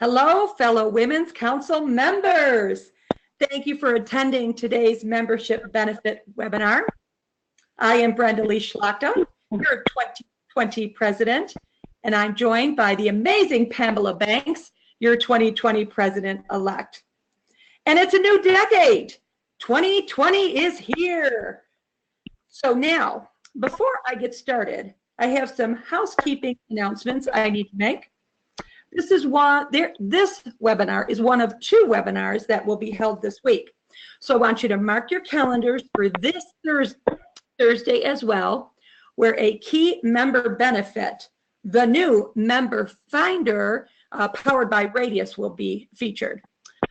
Hello, fellow Women's Council members. Thank you for attending today's membership benefit webinar. I am Brenda Szlachta, your 2020 president, and I'm joined by the amazing Pamela Banks, your 2020 president-elect. And it's a new decade. 2020 is here. So now, before I get started, I have some housekeeping announcements I need to make. This webinar is one of two webinars that will be held this week. So I want you to mark your calendars for this Thursday as well, where a key member benefit, the new member finder powered by Radius, will be featured.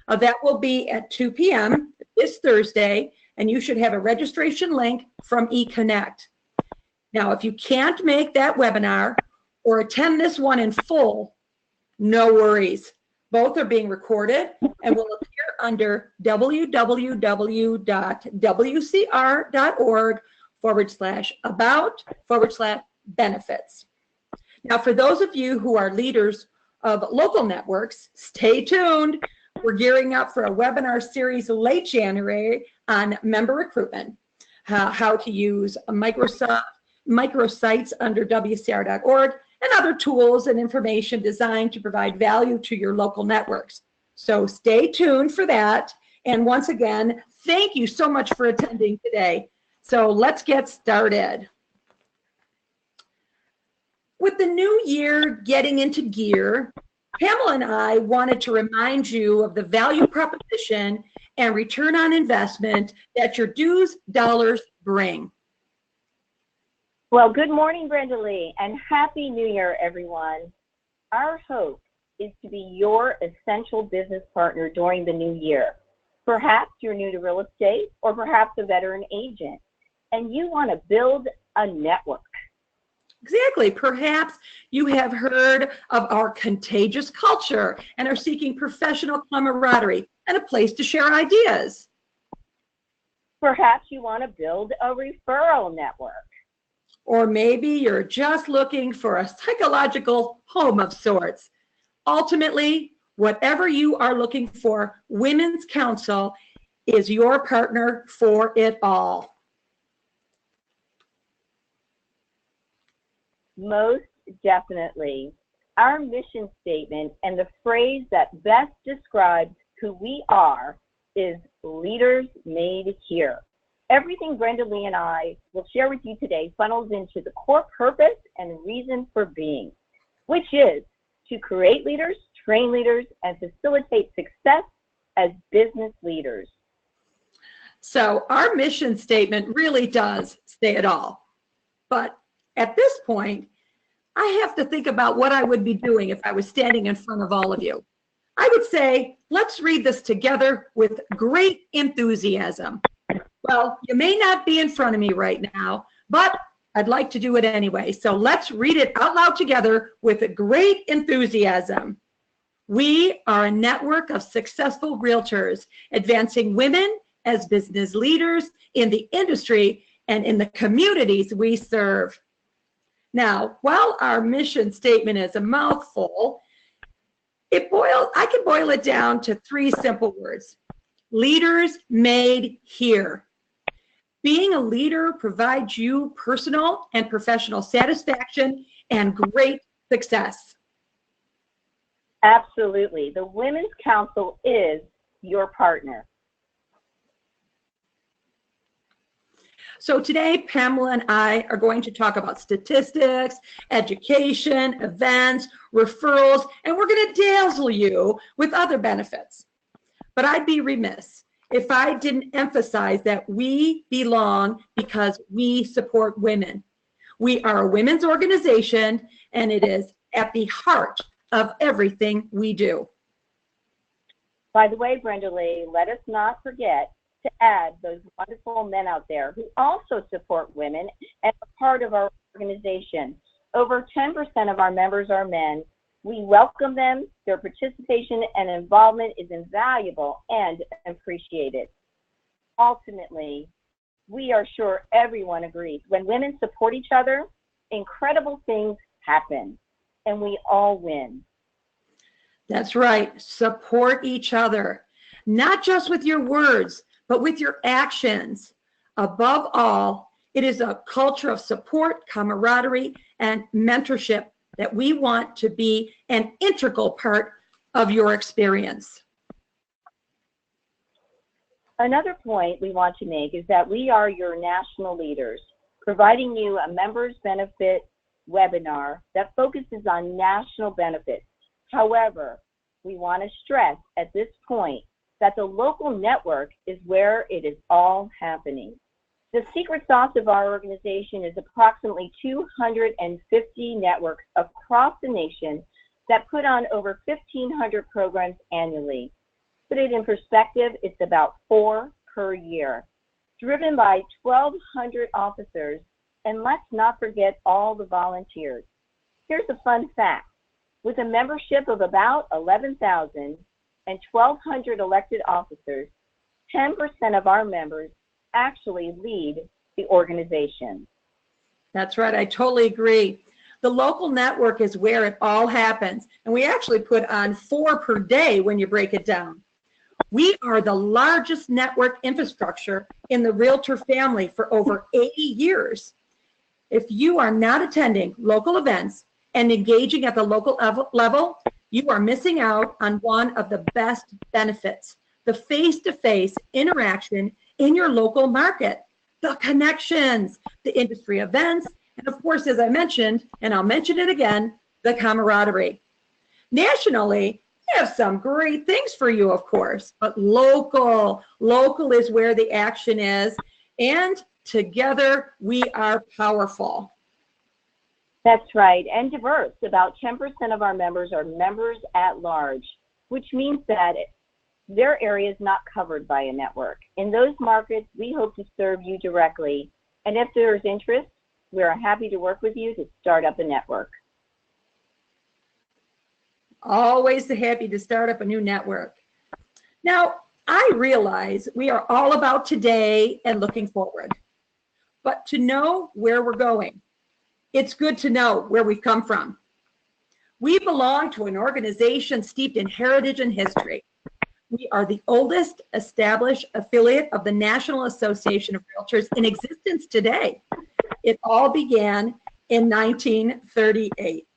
That will be at 2 p.m. this Thursday, and you should have a registration link from eConnect. Now, if you can't make that webinar or attend this one in full, no worries. Both are being recorded and will appear under www.wcr.org/about/benefits. Now, for those of you who are leaders of local networks, stay tuned. We're gearing up for a webinar series late January on member recruitment, how to use microsites under wcr.org, and other tools and information designed to provide value to your local networks. So stay tuned for that. And once again, thank you so much for attending today. So let's get started. With the new year getting into gear, Pamela and I wanted to remind you of the value proposition and return on investment that your dues dollars bring. Well, good morning, Brenda Lee, and Happy New Year, everyone. Our hope is to be your essential business partner during the new year. Perhaps you're new to real estate, or perhaps a veteran agent, and you want to build a network. Exactly. Perhaps you have heard of our contagious culture and are seeking professional camaraderie and a place to share ideas. Perhaps you want to build a referral network. Or maybe you're just looking for a psychological home of sorts. Ultimately, whatever you are looking for, Women's Council is your partner for it all. Most definitely. Our mission statement and the phrase that best describes who we are is Leaders Made Here. Everything Brenda Lee and I will share with you today funnels into the core purpose and reason for being, which is to create leaders, train leaders, and facilitate success as business leaders. So our mission statement really does say it all. But at this point, I have to think about what I would be doing if I was standing in front of all of you. I would say, let's read this together with great enthusiasm. Well, you may not be in front of me right now, but I'd like to do it anyway. So let's read it out loud together with great enthusiasm. We are a network of successful realtors advancing women as business leaders in the industry and in the communities we serve. Now, while our mission statement is a mouthful, I can boil it down to three simple words. Leaders made here. Being a leader provides you personal and professional satisfaction and great success. Absolutely. The Women's Council is your partner. So today, Pamela and I are going to talk about statistics, education, events, referrals, and we're going to dazzle you with other benefits. But I'd be remiss if I didn't emphasize that we belong because we support women. We are a women's organization, and it is at the heart of everything we do. By the way, Brenda Lee, let us not forget to add those wonderful men out there who also support women and are part of our organization. Over 10% of our members are men. We welcome them. Their participation and involvement is invaluable and appreciated. Ultimately, we are sure everyone agrees. When women support each other, incredible things happen, and we all win. That's right. Support each other, not just with your words, but with your actions. Above all, it is a culture of support, camaraderie, and mentorship that we want to be an integral part of your experience. Another point we want to make is that we are your national leaders, providing you a members benefit webinar that focuses on national benefits. However, we want to stress at this point that the local network is where it is all happening. The secret sauce of our organization is approximately 250 networks across the nation that put on over 1,500 programs annually. Put it in perspective, it's about 4 per year, driven by 1,200 officers, and let's not forget all the volunteers. Here's a fun fact. With a membership of about 11,000 and 1,200 elected officers, 10% of our members actually lead the organization. That's right. I totally agree. The local network is where it all happens. And we actually put on 4 per day when you break it down. We are the largest network infrastructure in the realtor family for over 80 years. If you are not attending local events and engaging at the local level, you are missing out on one of the best benefits, the face-to-face interaction in your local market, the connections, the industry events, and of course, as I mentioned, and I'll mention it again, the camaraderie. Nationally, we have some great things for you, of course, but local is where the action is, and together we are powerful. That's right, and diverse. About 10% of our members are members at large, which means that their area is not covered by a network. In those markets, we hope to serve you directly, and if there is interest, we are happy to work with you to start up a network. Always happy to start up a new network. Now, I realize we are all about today and looking forward, but to know where we're going, it's good to know where we've come from. We belong to an organization steeped in heritage and history. We are the oldest established affiliate of the National Association of Realtors in existence today. It all began in 1938.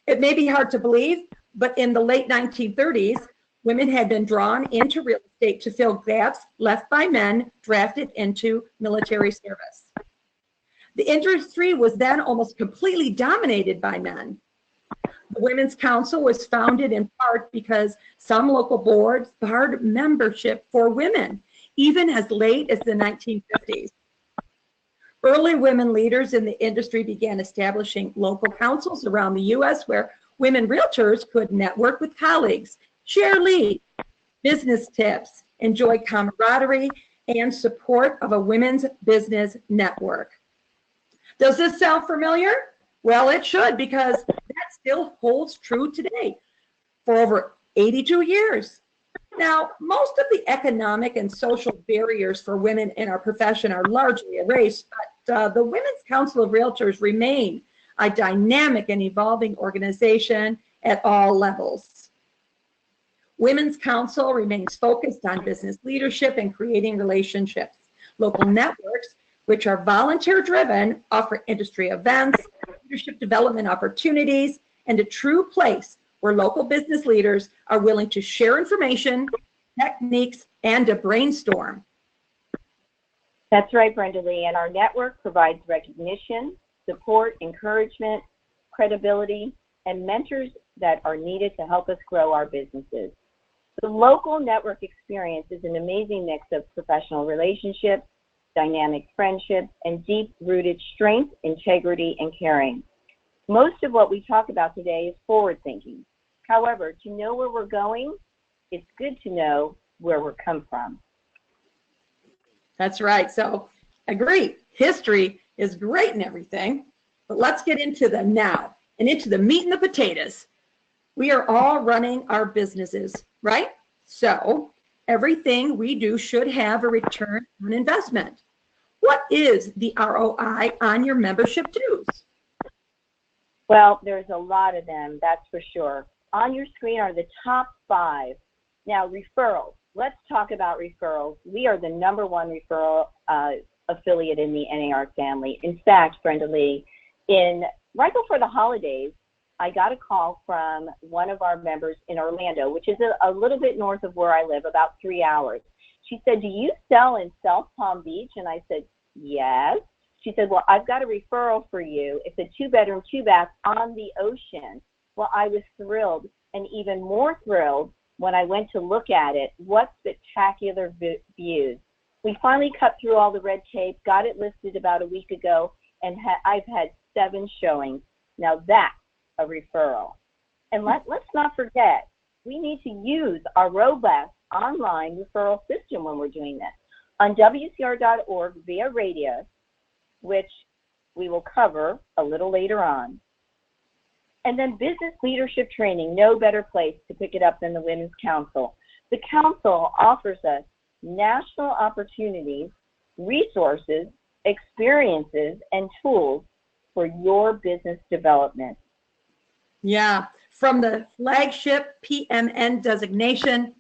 It may be hard to believe, but in the late 1930s, women had been drawn into real estate to fill gaps left by men drafted into military service. The industry was then almost completely dominated by men. The Women's Council was founded in part because some local boards barred membership for women, even as late as the 1950s. Early women leaders in the industry began establishing local councils around the U.S. where women realtors could network with colleagues, share leads, business tips, enjoy camaraderie, and support of a women's business network. Does this sound familiar? Well, it should, because that still holds true today for over 82 years. Now, most of the economic and social barriers for women in our profession are largely erased, but the Women's Council of Realtors remain a dynamic and evolving organization at all levels. Women's Council remains focused on business leadership and creating relationships. Local networks, which are volunteer-driven, offer industry events, leadership development opportunities, and a true place where local business leaders are willing to share information, techniques, and to brainstorm. That's right, Brenda Lee, and our network provides recognition, support, encouragement, credibility, and mentors that are needed to help us grow our businesses. The local network experience is an amazing mix of professional relationships, dynamic friendships, and deep-rooted strength, integrity, and caring. Most of what we talk about today is forward-thinking. However, to know where we're going, it's good to know where we're come from. That's right. So, agree. History is great and everything, but let's get into the now and into the meat and the potatoes. We are all running our businesses, right? So, everything we do should have a return on investment. What is the ROI on your membership dues? Well, there's a lot of them, that's for sure. On your screen are the top 5. Now, referrals. Let's talk about referrals. We are the #1 referral affiliate in the NAR family. In fact, Brenda Lee, right before the holidays, I got a call from one of our members in Orlando, which is a little bit north of where I live, about 3 hours. She said, "Do you sell in South Palm Beach?" And I said, "Yes." She said, "Well, I've got a referral for you. It's a 2-bedroom, 2-bath on the ocean." Well, I was thrilled, and even more thrilled when I went to look at it. What spectacular views. We finally cut through all the red tape, got it listed about a week ago, and I've had 7 showings. Now that's a referral. And let's not forget, we need to use our robust online referral system when we're doing this. On WCR.org via Radius, which we will cover a little later on. And then business leadership training, no better place to pick it up than the Women's Council. The Council offers us national opportunities, resources, experiences, and tools for your business development. Yeah, from the flagship PMN designation,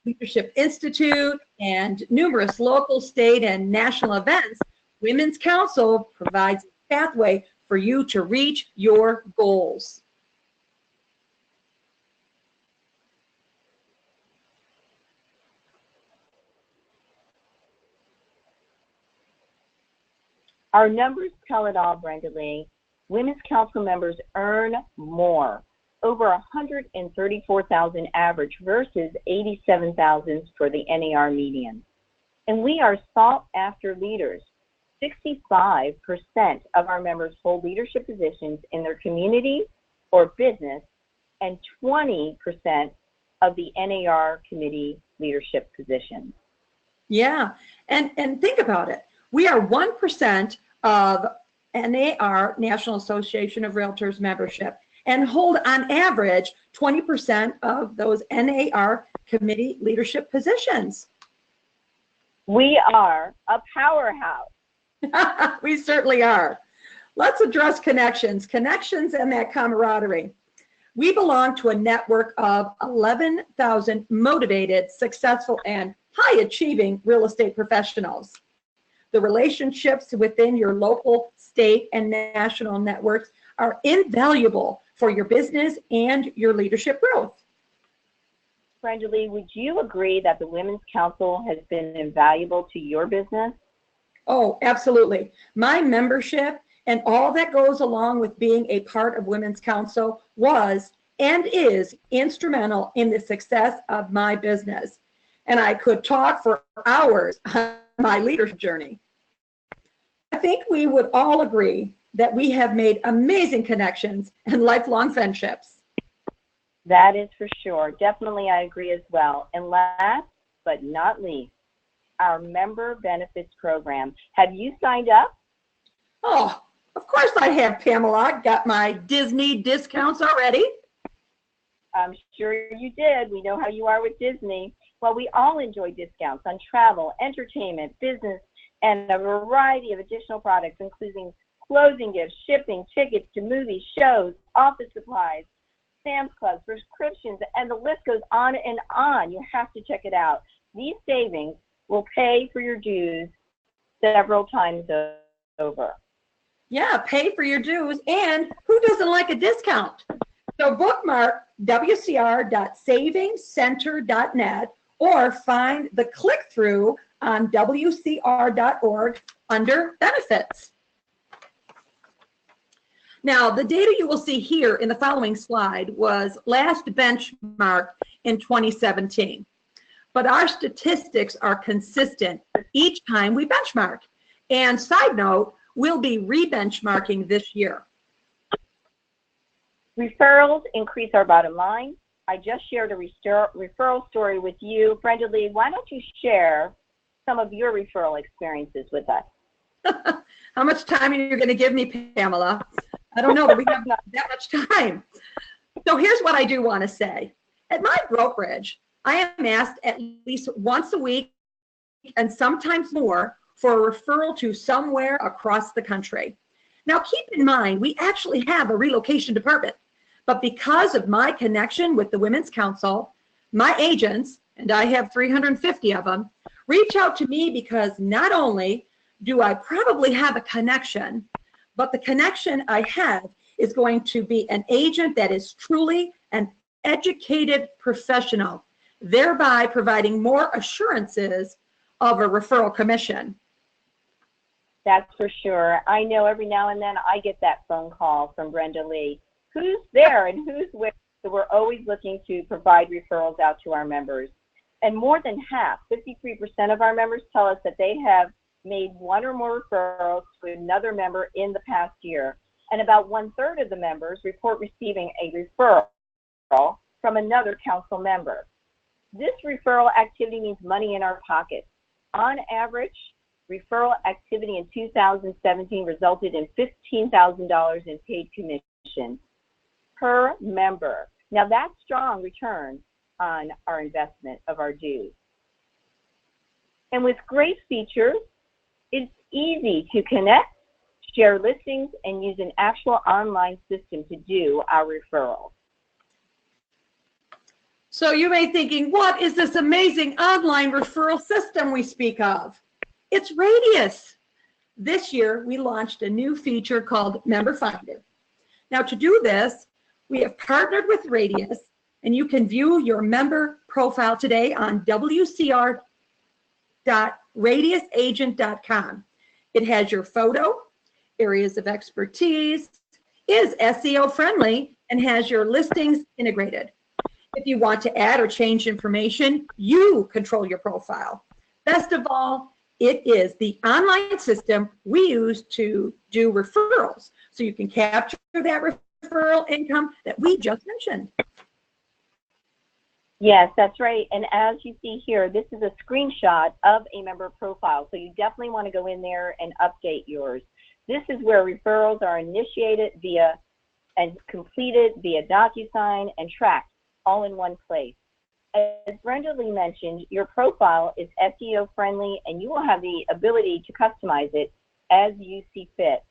Leadership Institute, and numerous local, state, and national events, Women's Council provides a pathway for you to reach your goals. Our numbers tell it all, Brenda Lee. Women's Council members earn more, over 134,000 average versus 87,000 for the NAR median. And we are sought after leaders. 65% of our members hold leadership positions in their community or business, and 20% of the NAR committee leadership positions. Yeah, and think about it. We are 1% of NAR, National Association of Realtors membership, and hold on average 20% of those NAR committee leadership positions. We are a powerhouse. We certainly are. Let's address connections and that camaraderie. We belong to a network of 11,000 motivated, successful, and high-achieving real estate professionals. The relationships within your local, state, and national networks are invaluable for your business and your leadership growth. Brenda Lee, would you agree that the Women's Council has been invaluable to your business? Oh, absolutely. My membership and all that goes along with being a part of Women's Council was and is instrumental in the success of my business. And I could talk for hours on my leadership journey. I think we would all agree that we have made amazing connections and lifelong friendships. That is for sure. Definitely, I agree as well. And last but not least, our member benefits program. Have you signed up? Oh, of course I have, Pamela. Got my Disney discounts already. I'm sure you did. We know how you are with Disney. Well, we all enjoy discounts on travel, entertainment, business, and a variety of additional products, including closing gifts, shipping, tickets to movies, shows, office supplies, Sam's Club, prescriptions, and the list goes on and on. You have to check it out. These savings will pay for your dues several times over. Yeah, pay for your dues, and who doesn't like a discount? So bookmark wcr.savingcenter.net or find the click-through on wcr.org under benefits. Now, the data you will see here in the following slide was last benchmarked in 2017. But our statistics are consistent each time we benchmark. And side note, we'll be re-benchmarking this year. Referrals increase our bottom line. I just shared a referral story with you. Brenda Lee, why don't you share some of your referral experiences with us? How much time are you going to give me, Pamela? I don't know, but we have not that much time. So here's what I do want to say. At my brokerage, I am asked at least once a week and sometimes more for a referral to somewhere across the country. Now, keep in mind, we actually have a relocation department, But because of my connection with the Women's Council, my agents, and I have 350 of them, reach out to me because not only do I probably have a connection, but the connection I have is going to be an agent that is truly an educated professional, thereby providing more assurances of a referral commission. That's for sure. I know every now and then I get that phone call from Brenda Lee. Who's there and who's where? So we're always looking to provide referrals out to our members. And more than half, 53% of our members tell us that they have made one or more referrals to another member in the past year. And about 1/3 of the members report receiving a referral from another council member. This referral activity means money in our pockets. On average, referral activity in 2017 resulted in $15,000 in paid commissions per member. Now that's strong return on our investment of our dues. And with great features, it's easy to connect, share listings, and use an actual online system to do our referrals. So you may be thinking, what is this amazing online referral system we speak of? It's Radius. This year, we launched a new feature called Member Finder. Now, to do this, we have partnered with Radius, and you can view your member profile today on wcr.radiusagent.com. It has your photo, areas of expertise, is SEO friendly, and has your listings integrated. If you want to add or change information, you control your profile. Best of all, it is the online system we use to do referrals, so you can capture that referral income that we just mentioned. Yes, that's right. And as you see here, this is a screenshot of a member profile. So you definitely want to go in there and update yours. This is where referrals are initiated via and completed via DocuSign and tracked all in one place. As Brenda Lee mentioned, your profile is SEO friendly and you will have the ability to customize it as you see fit.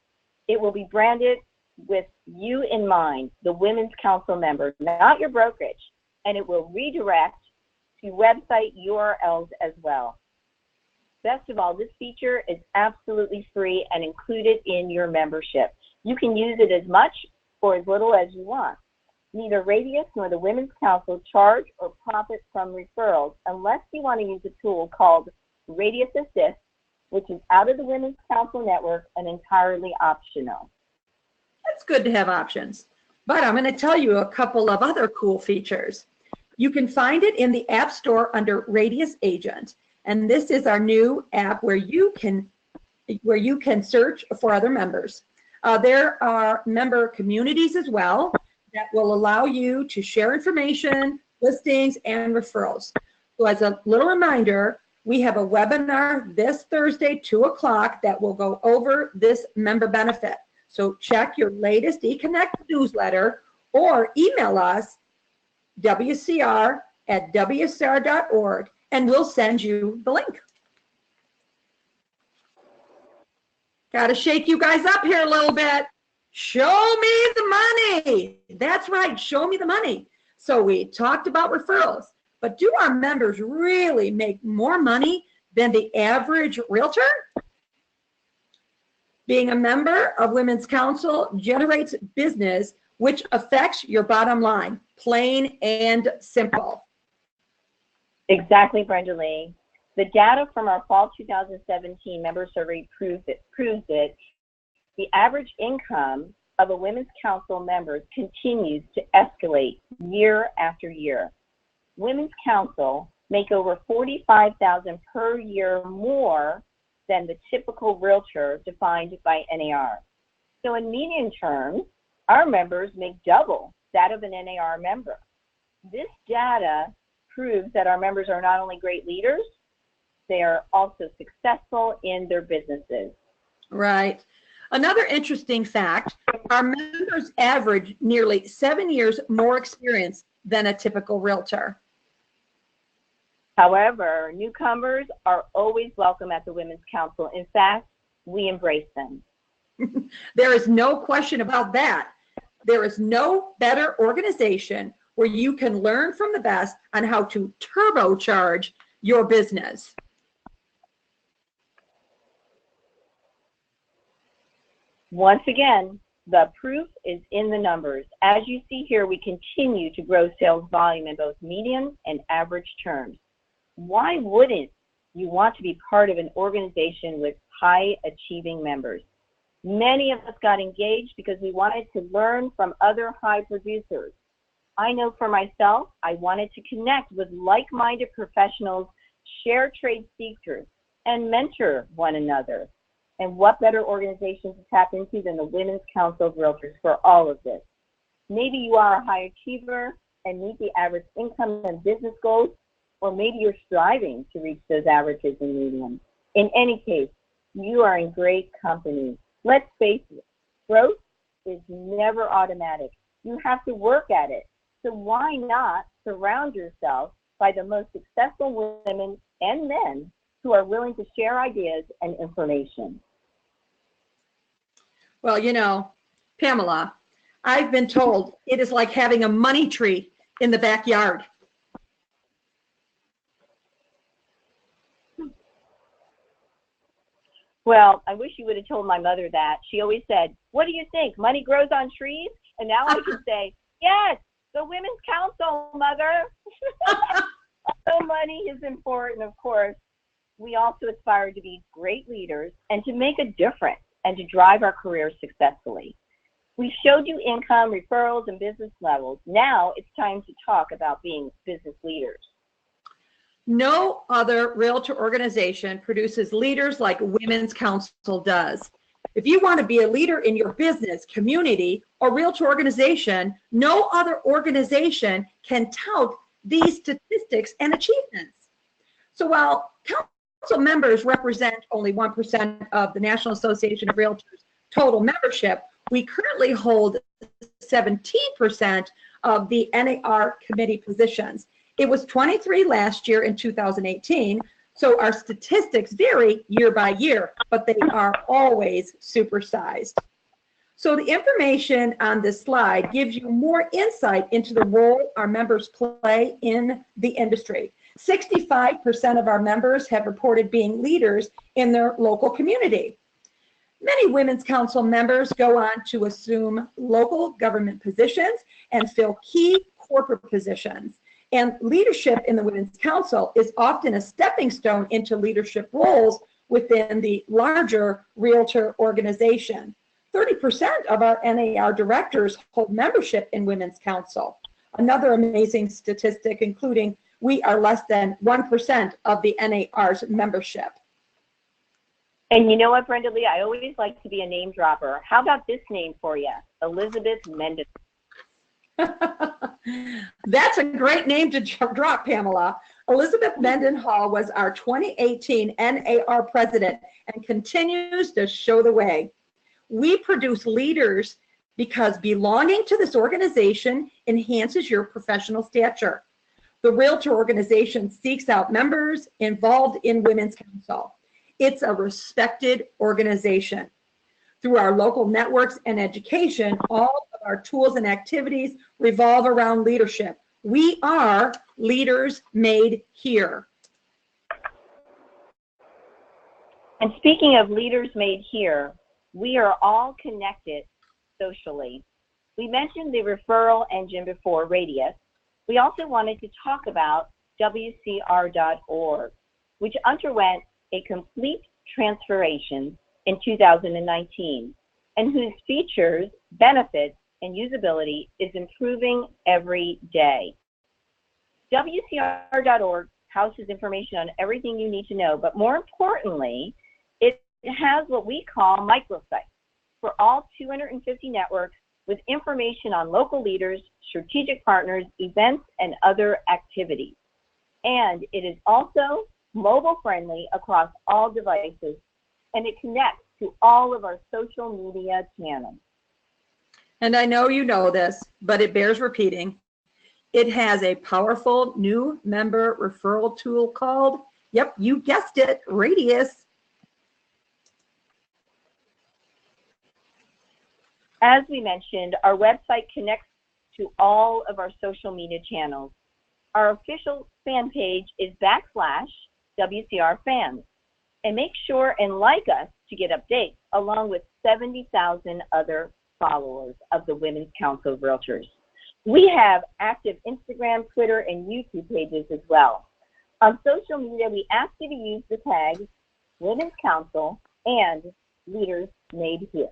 It will be branded with you in mind, the Women's Council member, not your brokerage, and it will redirect to website URLs as well. Best of all, this feature is absolutely free and included in your membership. You can use it as much or as little as you want. Neither Radius nor the Women's Council charge or profit from referrals unless you want to use a tool called Radius Assist, which is out of the Women's Council network and entirely optional. It's good to have options, but I'm going to tell you a couple of other cool features. You can find it in the App Store under Radius Agent, and this is our new app where you can search for other members. There are member communities as well that will allow you to share information, listings, and referrals. So as a little reminder, we have a webinar this Thursday, 2 o'clock, that will go over this member benefit. So check your latest eConnect newsletter or email us, wcr@wcr.org, and we'll send you the link. Got to shake you guys up here a little bit. Show me the money. That's right, show me the money. So we talked about referrals, but do our members really make more money than the average realtor? Being a member of Women's Council generates business which affects your bottom line, plain and simple. Exactly, Brenda Lee. The data from our fall 2017 member survey proves it. The average income of a Women's Council member continues to escalate year after year. Women's Council make over $45,000 per year more than the typical realtor defined by NAR. So in median terms, our members make double that of an NAR member. This data proves that our members are not only great leaders, they are also successful in their businesses. Right. Another interesting fact, our members average nearly 7 years more experience than a typical realtor. However, newcomers are always welcome at the Women's Council. In fact, we embrace them. There is no question about that. There is no better organization where you can learn from the best on how to turbocharge your business. Once again, the proof is in the numbers. As you see here, we continue to grow sales volume in both medium and average terms. Why wouldn't you want to be part of an organization with high achieving members? Many of us got engaged because we wanted to learn from other high producers. I know for myself, I wanted to connect with like-minded professionals, share trade secrets, and mentor one another. And what better organization to tap into than the Women's Council of Realtors for all of this? Maybe you are a high achiever and meet the average income and business goals, or maybe you're striving to reach those averages and mediums. In any case, you are in great company. Let's face it, growth is never automatic. You have to work at it. So why not surround yourself by the most successful women and men who are willing to share ideas and information? Well, you know, Pamela, I've been told it is like having a money tree in the backyard. Well, I wish you would have told my mother that. She always said, what do you think? Money grows on trees? And now I can say, yes, the Women's Council, Mother. So money is important, of course. We also aspire to be great leaders and to make a difference and to drive our careers successfully. We showed you income, referrals, and business levels. Now it's time to talk about being business leaders. No other realtor organization produces leaders like Women's Council does. If you want to be a leader in your business, community, or realtor organization, no other organization can tout these statistics and achievements. So while council members represent only 1% of the National Association of Realtors' total membership, we currently hold 17% of the NAR committee positions. It was 23 last year in 2018, so our statistics vary year by year, but they are always supersized. So the information on this slide gives you more insight into the role our members play in the industry. 65% of our members have reported being leaders in their local community. Many Women's Council members go on to assume local government positions and fill key corporate positions. And leadership in the Women's Council is often a stepping stone into leadership roles within the larger realtor organization. 30% of our NAR directors hold membership in Women's Council. Another amazing statistic, including we are less than 1% of the NAR's membership. And you know what, Brenda Lee, I always like to be a name dropper. How about this name for you? Elizabeth Mendenhall. That's a great name to drop, Pamela. Elizabeth Mendenhall was our 2018 NAR president and continues to show the way. We produce leaders because belonging to this organization enhances your professional stature. The Realtor organization seeks out members involved in Women's Council. It's a respected organization. Through our local networks and education, all of our tools and activities revolve around leadership. We are leaders made here. And speaking of leaders made here, we are all connected socially. We mentioned the referral engine before, Radius. We also wanted to talk about WCR.org, which underwent a complete transformation in 2019, and whose features, benefits, and usability is improving every day. WCR.org houses information on everything you need to know, but more importantly, it has what we call microsites for all 250 networks with information on local leaders, strategic partners, events, and other activities. And it is also mobile friendly across all devices, and it connects to all of our social media channels. And I know you know this, but it bears repeating. It has a powerful new member referral tool called, yep, you guessed it, Radius. As we mentioned, our website connects to all of our social media channels. Our official fan page is /WCR fans. And make sure and like us to get updates, along with 70,000 other followers of the Women's Council of Realtors. We have active Instagram, Twitter, and YouTube pages as well. On social media, we ask you to use the tags Women's Council and Leaders Made Here.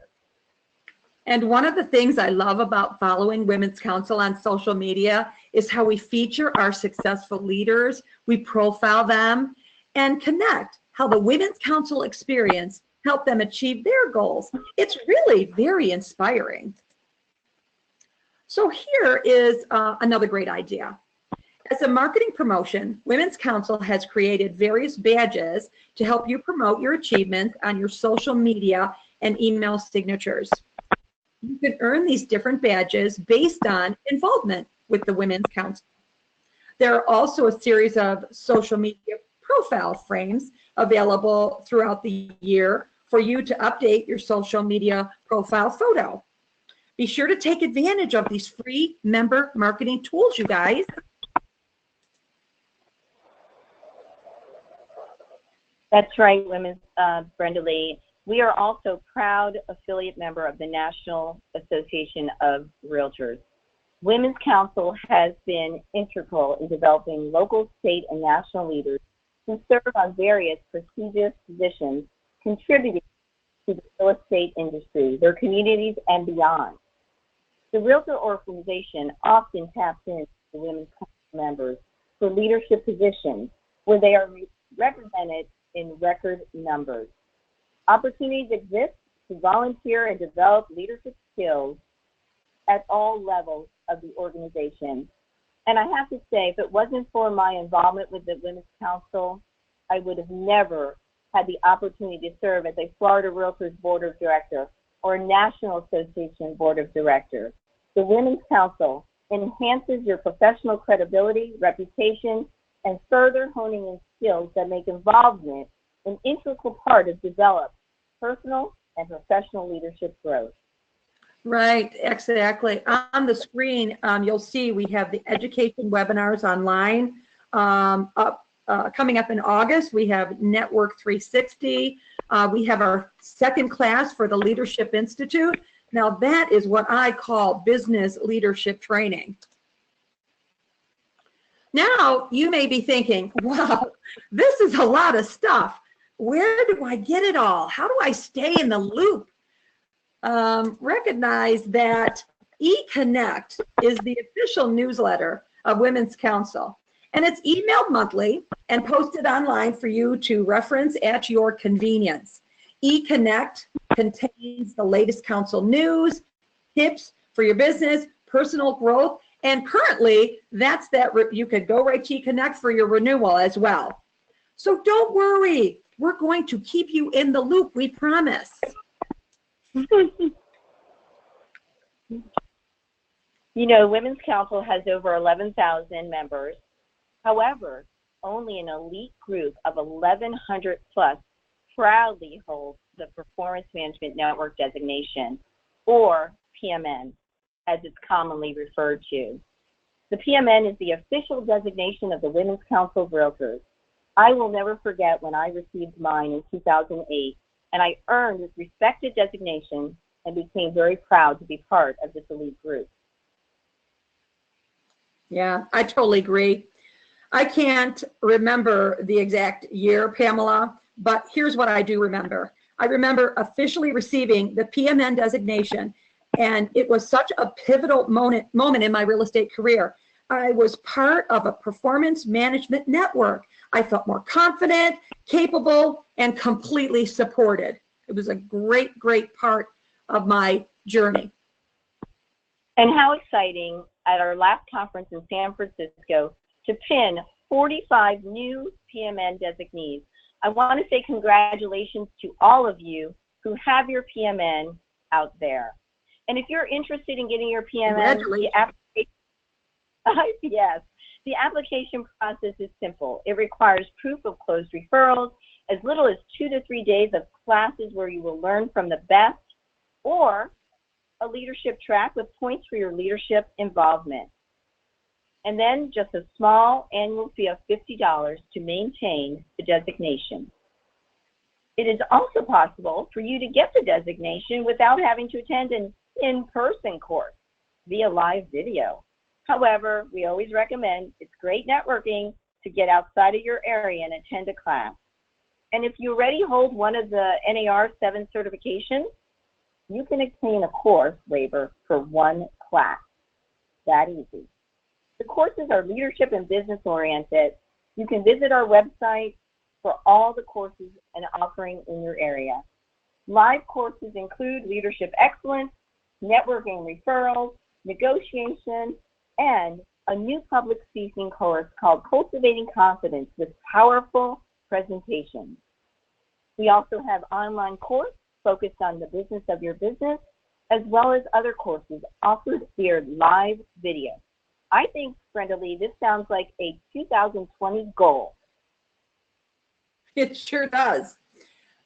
And one of the things I love about following Women's Council on social media is how we feature our successful leaders, we profile them, and connect how the Women's Council experience helped them achieve their goals. It's really very inspiring. So here is another great idea. As a marketing promotion, Women's Council has created various badges to help you promote your achievements on your social media and email signatures. You can earn these different badges based on involvement with the Women's Council. There are also a series of social media profile frames available throughout the year for you to update your social media profile photo. Be sure to take advantage of these free member marketing tools, you guys. That's right, Brenda Lee. We are also proud affiliate member of the National Association of Realtors. Women's Council has been integral in developing local, state, and national leaders who serve on various prestigious positions, contributing to the real estate industry, their communities, and beyond. The Realtor organization often taps into the Women's Council members for leadership positions where they are represented in record numbers. Opportunities exist to volunteer and develop leadership skills at all levels of the organization. And I have to say, if it wasn't for my involvement with the Women's Council, I would have never had the opportunity to serve as a Florida Realtors Board of Directors or National Association Board of Directors. The Women's Council enhances your professional credibility, reputation, and further honing in skills that make involvement an integral part of develop personal and professional leadership growth. Right, exactly. On the screen, you'll see we have the education webinars online coming up in August. We have Network 360. We have our second class for the Leadership Institute. Now that is what I call business leadership training. Now you may be thinking, wow, this is a lot of stuff. Where do I get it all? How do I stay in the loop? Recognize that eConnect is the official newsletter of Women's Council, and it's emailed monthly and posted online for you to reference at your convenience. eConnect contains the latest council news, tips for your business, personal growth, and currently you could go right to eConnect for your renewal as well. So don't worry, we're going to keep you in the loop, we promise. You know, Women's Council has over 11,000 members. However, only an elite group of 1,100 plus proudly holds the Performance Management Network designation, or PMN, as it's commonly referred to. The PMN is the official designation of the Women's Council of Realtors. I will never forget when I received mine in 2008, and I earned this respected designation and became very proud to be part of this elite group. Yeah, I totally agree. I can't remember the exact year, Pamela, but here's what I do remember. I remember officially receiving the PMN designation, and it was such a pivotal moment in my real estate career. I was part of a performance management network. I felt more confident, capable, and completely supported. It was a great, great part of my journey. And how exciting at our last conference in San Francisco to pin 45 new PMN designees. I want to say congratulations to all of you who have your PMN out there. And if you're interested in getting your PMN, the application process is simple. It requires proof of closed referrals, as little as 2 to 3 days of classes where you will learn from the best, or a leadership track with points for your leadership involvement. And then just a small annual fee of $50 to maintain the designation. It is also possible for you to get the designation without having to attend an in-person course via live video. However, we always recommend it's great networking to get outside of your area and attend a class. And if you already hold one of the NAR 7 certifications, you can obtain a course waiver for one class. That easy. The courses are leadership and business oriented. You can visit our website for all the courses and offering in your area. Live courses include leadership excellence, networking referrals, negotiation, and a new public speaking course called Cultivating Confidence with Powerful Presentations. We also have online courses focused on the business of your business, as well as other courses offered via live video. I think, Brenda Lee, this sounds like a 2020 goal. It sure does.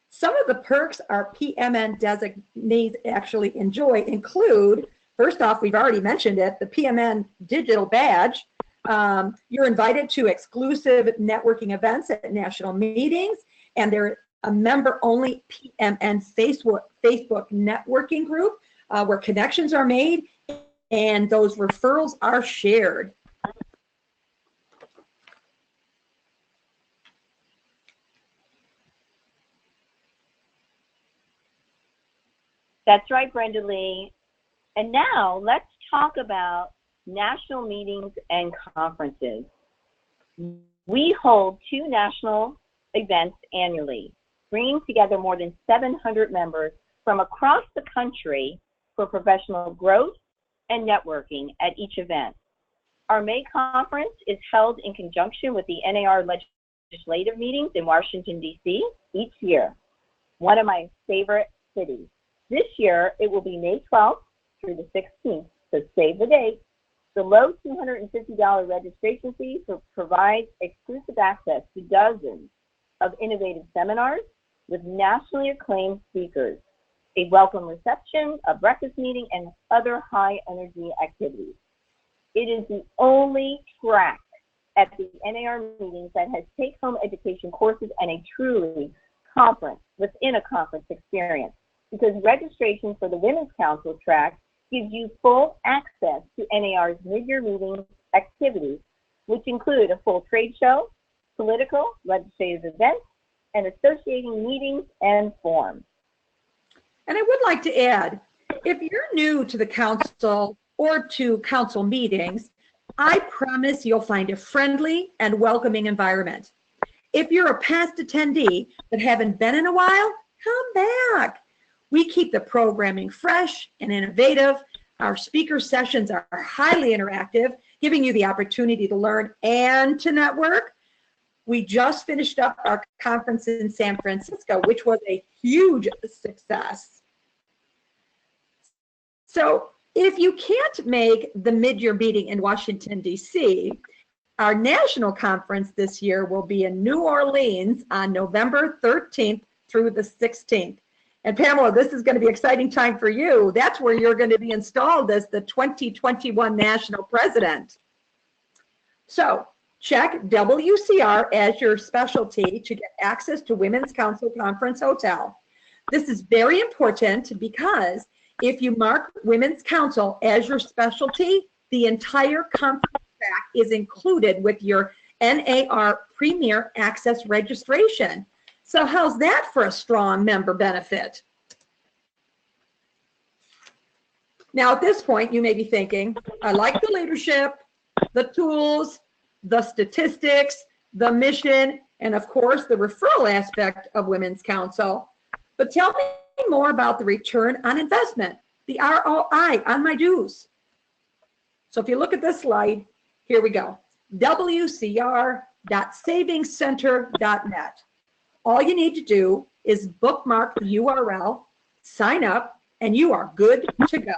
Some of the perks our PMN designees actually enjoy include, first off, we've already mentioned it, the PMN digital badge. You're invited to exclusive networking events at national meetings, and they're a member-only PMN Facebook networking group where connections are made and those referrals are shared. That's right, Brenda Lee. And now let's talk about national meetings and conferences. We hold 2 national events annually, bringing together more than 700 members from across the country for professional growth and networking at each event. Our May conference is held in conjunction with the NAR legislative meetings in Washington, D.C. each year, one of my favorite cities. This year, it will be May 12th through the 16th, so save the date. The low $250 registration fee provides exclusive access to dozens of innovative seminars with nationally acclaimed speakers, a welcome reception, a breakfast meeting, and other high-energy activities. It is the only track at the NAR meetings that has take-home education courses and a truly conference within a conference experience, because registration for the Women's Council track gives you full access to NAR's mid-year meeting activities, which include a full trade show, political, legislative events, and associating meetings and forums. And I would like to add, if you're new to the council or to council meetings, I promise you'll find a friendly and welcoming environment. If you're a past attendee but haven't been in a while, come back. We keep the programming fresh and innovative. Our speaker sessions are highly interactive, giving you the opportunity to learn and to network. We just finished up our conference in San Francisco, which was a huge success. So if you can't make the mid-year meeting in Washington, D.C., our national conference this year will be in New Orleans on November 13th through the 16th. And Pamela, this is going to be an exciting time for you. That's where you're going to be installed as the 2021 national president. So check WCR as your specialty to get access to Women's Council Conference Hotel. This is very important because if you mark Women's Council as your specialty, the entire conference track is included with your NAR Premier Access registration. So how's that for a strong member benefit? Now at this point, you may be thinking, I like the leadership, the tools, the statistics, the mission, and of course the referral aspect of Women's Council. But tell me more about the return on investment, the ROI on my dues. So if you look at this slide, here we go, wcr.savingscenter.net. All you need to do is bookmark the URL, sign up, and you are good to go.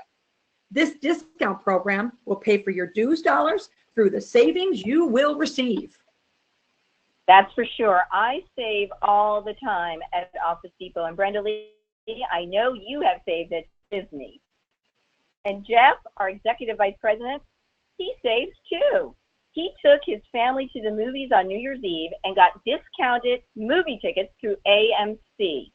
This discount program will pay for your dues dollars through the savings you will receive. That's for sure. I save all the time at Office Depot. And Brenda Lee, I know you have saved at Disney. And Jeff, our Executive Vice President, he saves too. He took his family to the movies on New Year's Eve and got discounted movie tickets through AMC.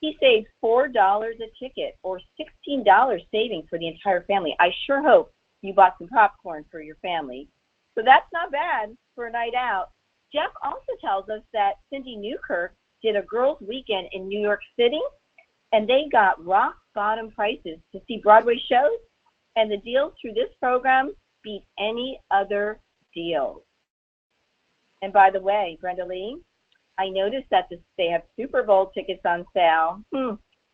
He saved $4 a ticket, or $16 savings for the entire family. I sure hope you bought some popcorn for your family. So that's not bad for a night out. Jeff also tells us that Cindy Newkirk did a girls' weekend in New York City, and they got rock bottom prices to see Broadway shows, and the deals through this program beat any other deals. And by the way, Brenda Lee, I noticed that they have Super Bowl tickets on sale.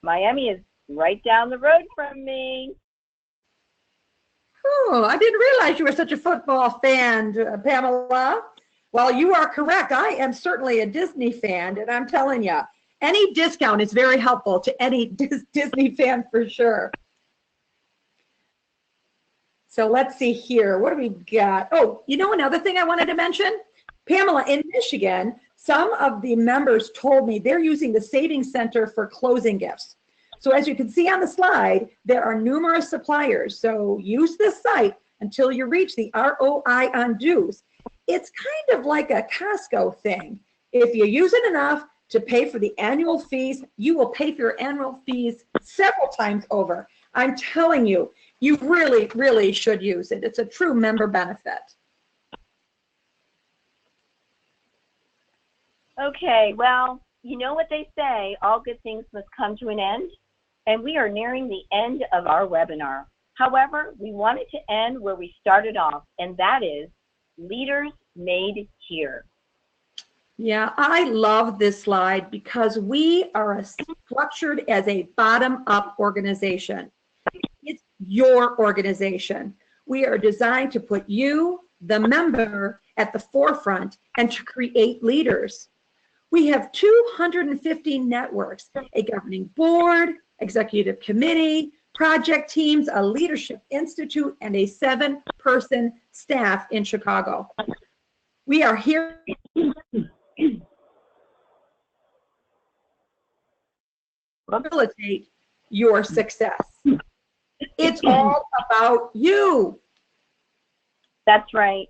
Miami is right down the road from me. Oh, I didn't realize you were such a football fan, Pamela. Well, you are correct. I am certainly a Disney fan, and I'm telling you, any discount is very helpful to any Disney fan for sure. So let's see here. What do we got? Oh, you know, another thing I wanted to mention, Pamela, in Michigan, some of the members told me they're using the Savings Center for closing gifts. So as you can see on the slide, there are numerous suppliers. So use this site until you reach the ROI on dues. It's kind of like a Costco thing. If you use it enough to pay for the annual fees, you will pay for your annual fees several times over. I'm telling you, you really, really should use it. It's a true member benefit. Okay, well, you know what they say, all good things must come to an end, and we are nearing the end of our webinar. However, we wanted to end where we started off, and that is Leaders Made Here. Yeah, I love this slide because we are structured as a bottom-up organization. It's your organization. We are designed to put you, the member, at the forefront and to create leaders. We have 250 networks, a governing board, executive committee, project teams, a leadership institute, and a 7-person staff in Chicago. We are here to facilitate your success. It's all about you. That's right.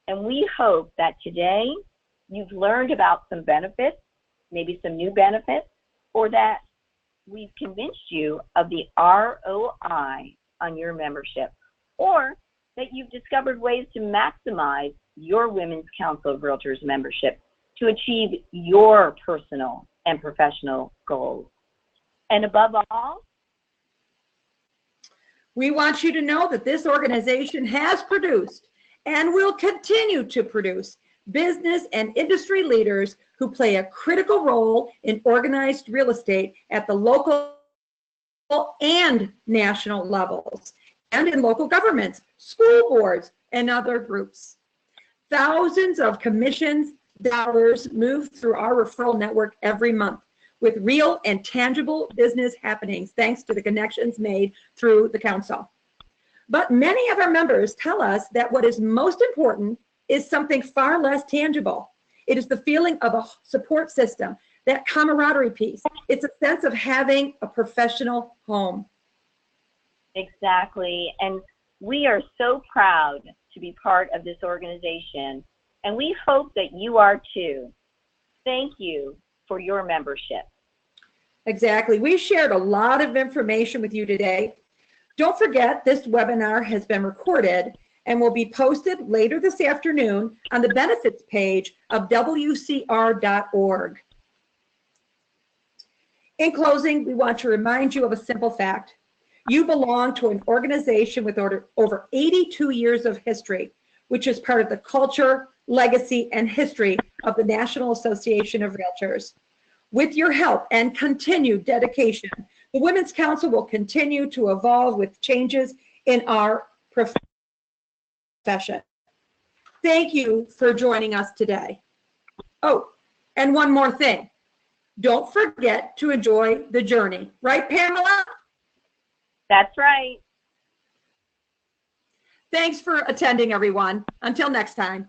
And we hope that today you've learned about some benefits, maybe some new benefits, or that we've convinced you of the ROI on your membership, or that you've discovered ways to maximize your Women's Council of Realtors membership to achieve your personal and professional goals. And above all, we want you to know that this organization has produced and will continue to produce business and industry leaders who play a critical role in organized real estate at the local and national levels, and in local governments, school boards, and other groups. Thousands of commissions dollars move through our referral network every month, with real and tangible business happenings thanks to the connections made through the council. But many of our members tell us that what is most important is something far less tangible. It is the feeling of a support system, that camaraderie piece. It's a sense of having a professional home. Exactly. And we are so proud to be part of this organization, and we hope that you are too. Thank you for your membership. Exactly. We shared a lot of information with you today. Don't forget, this webinar has been recorded and will be posted later this afternoon on the benefits page of WCR.org. In closing, we want to remind you of a simple fact. You belong to an organization with over 82 years of history, which is part of the culture, legacy, and history of the National Association of Realtors. With your help and continued dedication, the Women's Council will continue to evolve with changes in our profession. Thank you for joining us today. Oh, and one more thing. Don't forget to enjoy the journey. Right, Pamela? That's right. Thanks for attending, everyone. Until next time.